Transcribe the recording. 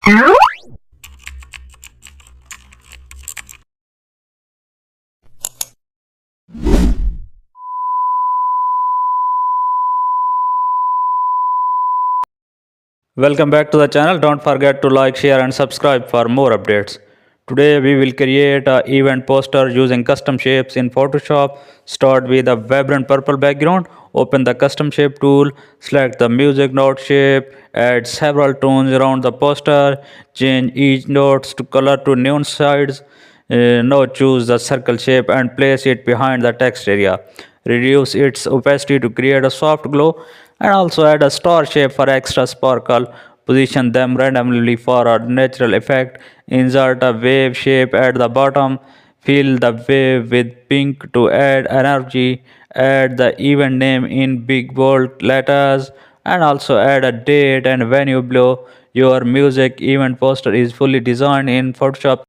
Welcome back to the channel. Don't forget to like, share and subscribe for more updates. Today we will create an event poster using custom shapes in Photoshop. Start with a vibrant purple background. Open the custom shape tool. Select the music note shape. Add several tones around the poster. Change each notes to color to neon sides. Now choose the circle shape and place it behind the text area. Reduce its opacity to create a soft glow and also add a star shape for extra sparkle. Position them randomly for a natural effect. Insert a wave shape at the bottom. Fill the wave with pink to add energy. Add the event name in big bold letters and also add a date and venue below. Your music event poster is fully designed in Photoshop.